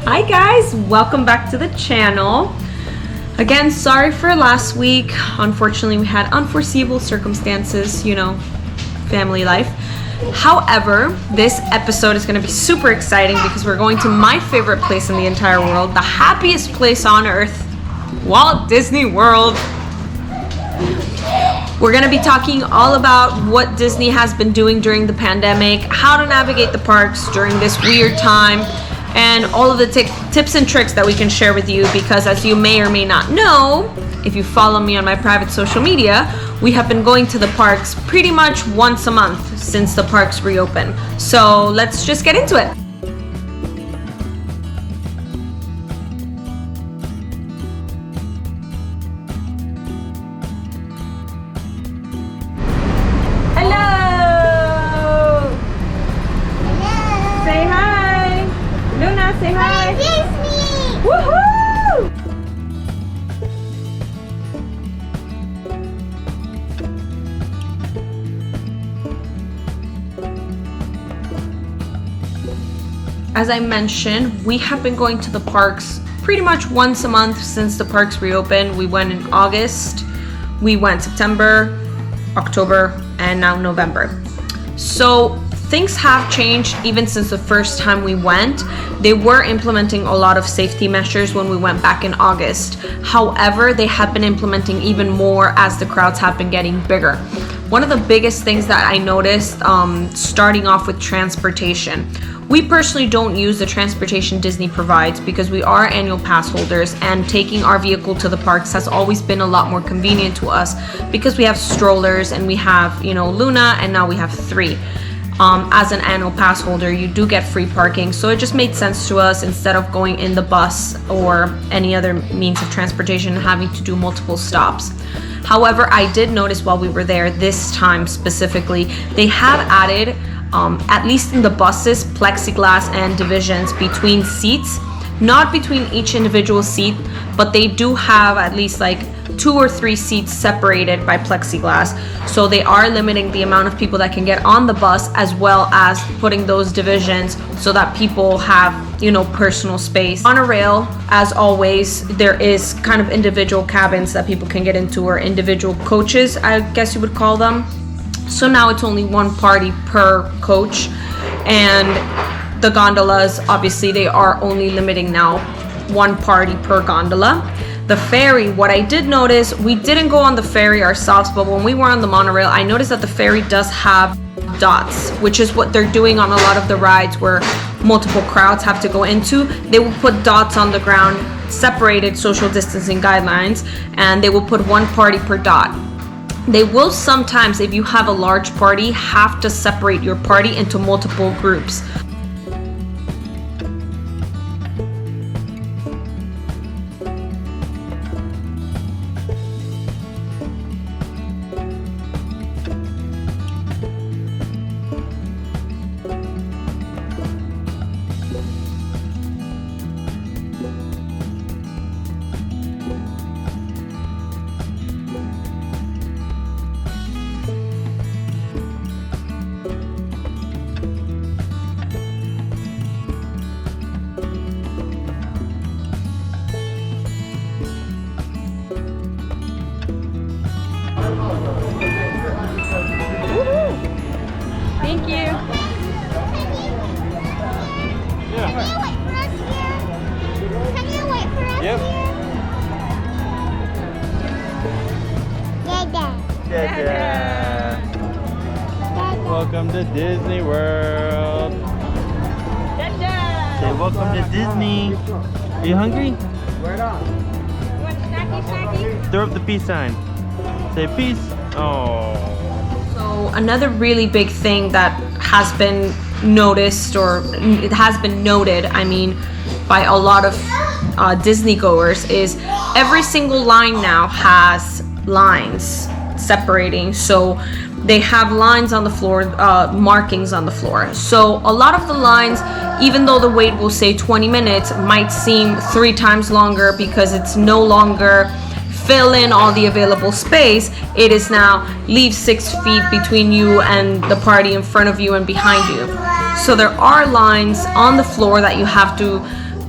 Hi guys, welcome back to the channel. Again, sorry for last week. Unfortunately, we had unforeseeable circumstances, family life. However, this episode is going to be super exciting because we're going to my favorite place in the entire world, the happiest place on earth, Walt Disney World. We're going to be talking all about what Disney has been doing during the pandemic, how to navigate the parks during this weird time, and all of the tips and tricks that we can share with you because, as you may or may not know, if you follow me on my private social media, we have been going to the parks pretty much once a month since the parks reopened. So let's just get into it. Say hi. Disney! Woohoo! As I mentioned, we have been going to the parks pretty much once a month since the parks reopened. We went in August, we went September, October, and now November. So things have changed even since the first time we went. They were implementing a lot of safety measures when we went back in August. However, they have been implementing even more as the crowds have been getting bigger. One of the biggest things that I noticed, starting off with transportation. We personally don't use the transportation Disney provides because we are annual pass holders, and taking our vehicle to the parks has always been a lot more convenient to us because we have strollers and we have, Luna, and now we have 3. As an annual pass holder, you do get free parking, so it just made sense to us instead of going in the bus or any other means of transportation and having to do multiple stops. However, I did notice while we were there this time specifically, they have added, at least in the buses, plexiglass and divisions between seats, not between each individual seat, but they do have at least 2 or 3 seats separated by plexiglass. So they are limiting the amount of people that can get on the bus, as well as putting those divisions so that people have, personal space. On a rail, as always, there is kind of individual cabins that people can get into, or individual coaches, I guess you would call them. So now it's only one party per coach, and the gondolas, obviously, they are only limiting now one party per gondola. The ferry, what I did notice, we didn't go on the ferry ourselves, but when we were on the monorail, I noticed that the ferry does have dots, which is what they're doing on a lot of the rides where multiple crowds have to go into. They will put dots on the ground, separated social distancing guidelines, and they will put one party per dot. They will sometimes, if you have a large party, have to separate your party into multiple groups. Thank you. Yeah. Can you wait for us Yep. here? Dada. Welcome to Disney World. Say welcome to Disney. Are you hungry? Throw up the peace sign. Say peace. Oh. So another really big thing that has been noticed, or it has been noted, by a lot of Disney goers, is every single line now has lines separating. So they have lines on the floor, markings on the floor. So a lot of the lines, even though the wait will say 20 minutes, might seem 3 times longer because it's no longer fill in all the available space. It is now leave 6 feet between you and the party in front of you and behind you. So there are lines on the floor that you have to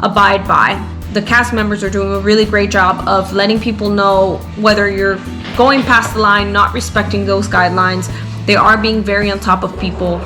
abide by. The cast members are doing a really great job of letting people know whether you're going past the line, not respecting those guidelines. They are being very on top of people.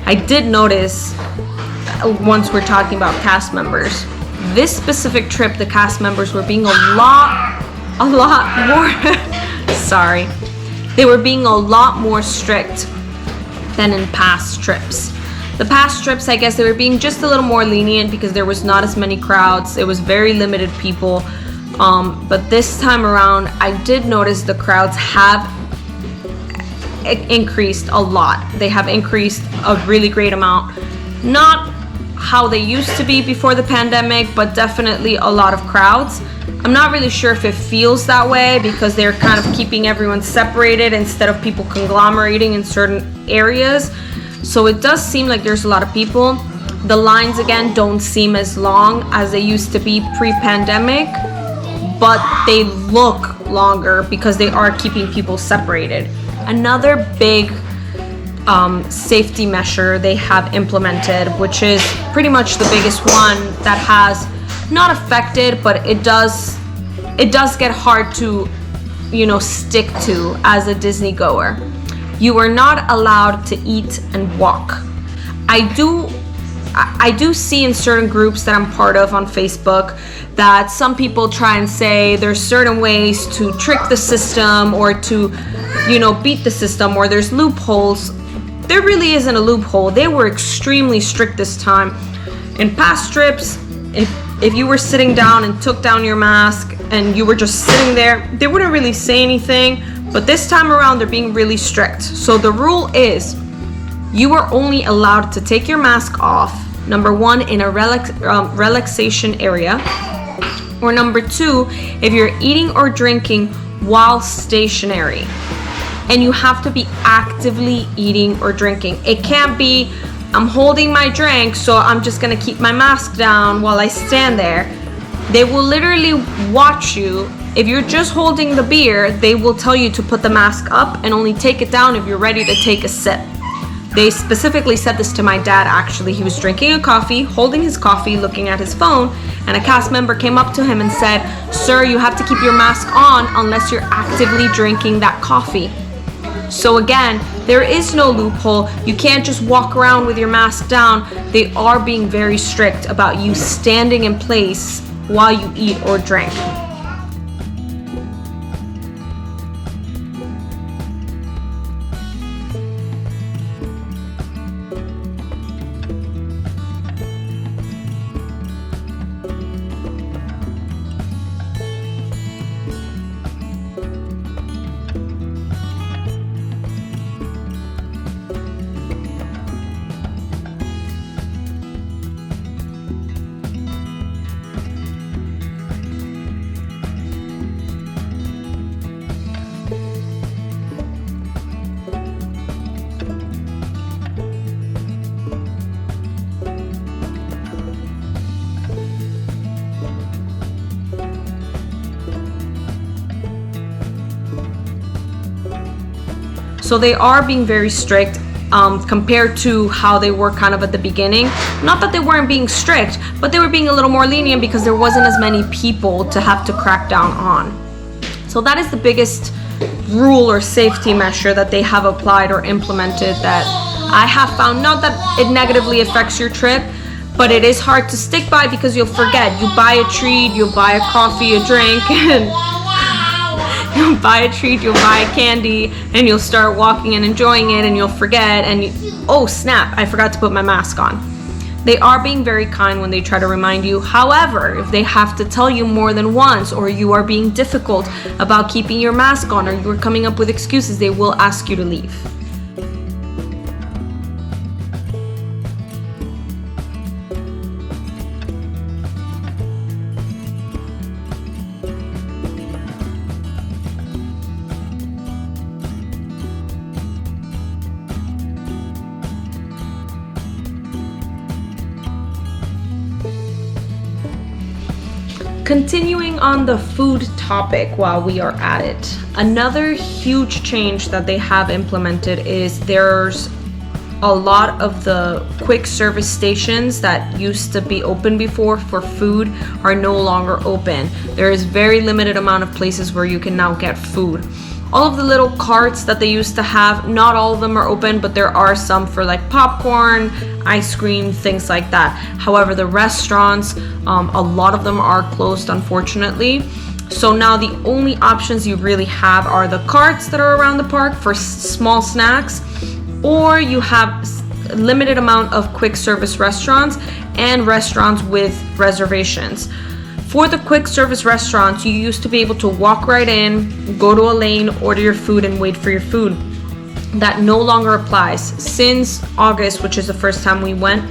I did notice, once we're talking about cast members, this specific trip, the cast members were being a lot more, sorry. They were being a lot more strict than in past trips. The past trips, I guess they were being just a little more lenient because there was not as many crowds. It was very limited people. But this time around, I did notice the crowds have increased a lot. They have increased a really great amount. Not how they used to be before the pandemic, but definitely a lot of crowds. I'm not really sure if it feels that way because they're kind of keeping everyone separated instead of people conglomerating in certain areas. So it does seem like there's a lot of people. The lines again don't seem as long as they used to be pre-pandemic, but they look longer because they are keeping people separated. Another big safety measure they have implemented, which is pretty much the biggest one that has not affected, but it does get hard to, stick to as a Disney goer. You are not allowed to eat and walk. I do see in certain groups that I'm part of on Facebook that some people try and say there's certain ways to trick the system or to, beat the system, or there's loopholes. There really isn't a loophole. They were extremely strict this time. In past trips, if you were sitting down and took down your mask and you were just sitting there, they wouldn't really say anything. But this time around, they're being really strict. So the rule is you are only allowed to take your mask off, number one, in a relaxation area, or number two, if you're eating or drinking while stationary. And you have to be actively eating or drinking. It can't be, I'm holding my drink, so I'm just gonna keep my mask down while I stand there. They will literally watch you. If you're just holding the beer, they will tell you to put the mask up and only take it down if you're ready to take a sip. They specifically said this to my dad, actually. He was drinking a coffee, holding his coffee, looking at his phone, and a cast member came up to him and said, "Sir, you have to keep your mask on unless you're actively drinking that coffee." So again, there is no loophole. You can't just walk around with your mask down. They are being very strict about you standing in place while you eat or drink. So they are being very strict compared to how they were kind of at the beginning. Not that they weren't being strict, but they were being a little more lenient because there wasn't as many people to have to crack down on. So that is the biggest rule or safety measure that they have applied or implemented that I have found, not that it negatively affects your trip, but it is hard to stick by because you'll forget. You buy a treat, you'll buy a coffee, a drink, and you'll buy a treat, you'll buy a candy, and you'll start walking and enjoying it, and you'll forget, and oh snap, I forgot to put my mask on. They are being very kind when they try to remind you. However, if they have to tell you more than once, or you are being difficult about keeping your mask on, or you are coming up with excuses, they will ask you to leave. Continuing on the food topic while we are at it, another huge change that they have implemented is there's a lot of the quick service stations that used to be open before for food are no longer open. There is very limited amount of places where you can now get food. All of the little carts that they used to have, not all of them are open, but there are some for like popcorn, ice cream, things like that. However, the restaurants, a lot of them are closed, unfortunately. So now the only options you really have are the carts that are around the park for small snacks, or you have a limited amount of quick service restaurants and restaurants with reservations. For the quick service restaurants, you used to be able to walk right in, go to a lane, order your food, and wait for your food. That no longer applies. Since August, which is the first time we went,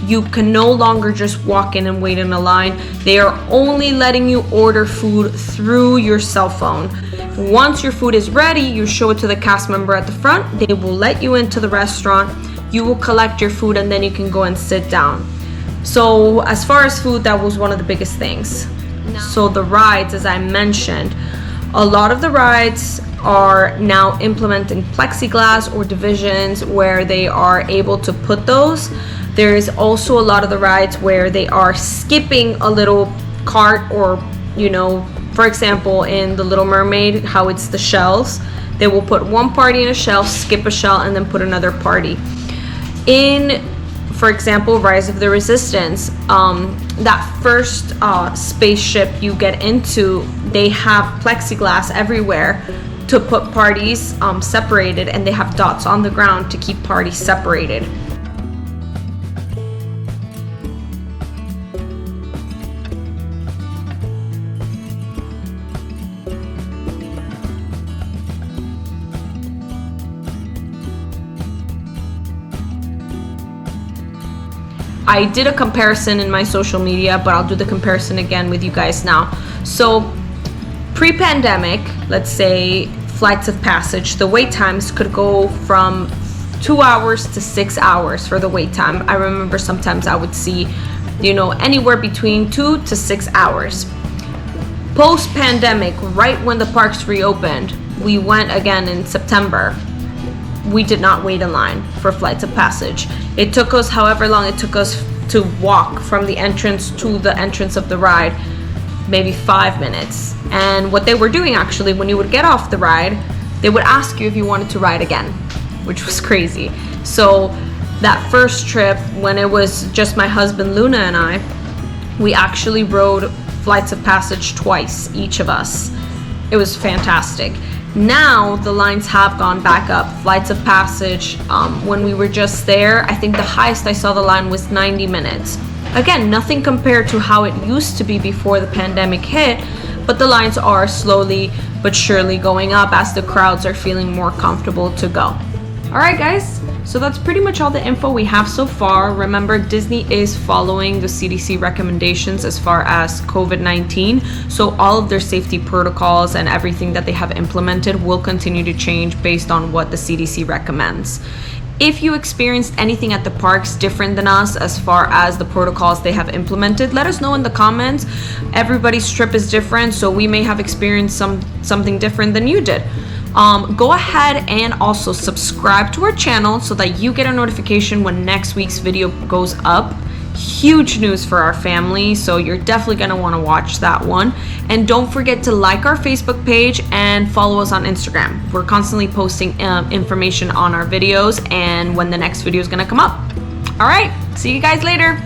you can no longer just walk in and wait in a line. They are only letting you order food through your cell phone. Once your food is ready, you show it to the cast member at the front. They will let you into the restaurant. You will collect your food, and then you can go and sit down. So as far as food, that was one of the biggest things. So the rides, as I mentioned, a lot of the rides are now implementing plexiglass or divisions where they are able to put those. There is also a lot of the rides where they are skipping a little cart, or, you know, for example, in The Little Mermaid, how it's the shells. They will put one party in a shell, skip a shell, and then put another party. In, for example, Rise of the Resistance, that first spaceship you get into, they have plexiglass everywhere to put parties separated, and they have dots on the ground to keep parties separated. I did a comparison in my social media, but I'll do the comparison again with you guys now. So pre-pandemic, let's say flights of passage, the wait times could go from 2 hours to 6 hours for the wait time. I remember sometimes I would see, you know, anywhere between 2 to 6 hours. Post-pandemic, right when the parks reopened, we went again in September. We did not wait in line for flights of passage. It took us however long it took us to walk from the entrance to the entrance of the ride, maybe 5 minutes. And what they were doing, actually, when you would get off the ride, they would ask you if you wanted to ride again, which was crazy. So that first trip, when it was just my husband Luna and I, we actually rode flights of passage twice, each of us. It was fantastic. Now the lines have gone back up. Flights of passage, when we were just there, I think the highest I saw the line was 90 minutes. Again, nothing compared to how it used to be before the pandemic hit, but the lines are slowly but surely going up as the crowds are feeling more comfortable to go. All right, guys, so that's pretty much all the info we have so far. Remember, Disney is following the CDC recommendations as far as COVID-19, so all of their safety protocols and everything that they have implemented will continue to change based on what the CDC recommends. If you experienced anything at the parks different than us as far as the protocols they have implemented, let us know in the comments. Everybody's trip is different, so we may have experienced something different than you did. Go ahead and also subscribe to our channel so that you get a notification when next week's video goes up. Huge news for our family, so you're definitely going to want to watch that one. And don't forget to like our Facebook page and follow us on Instagram. We're constantly posting information on our videos and when the next video is going to come up. All right, see you guys later.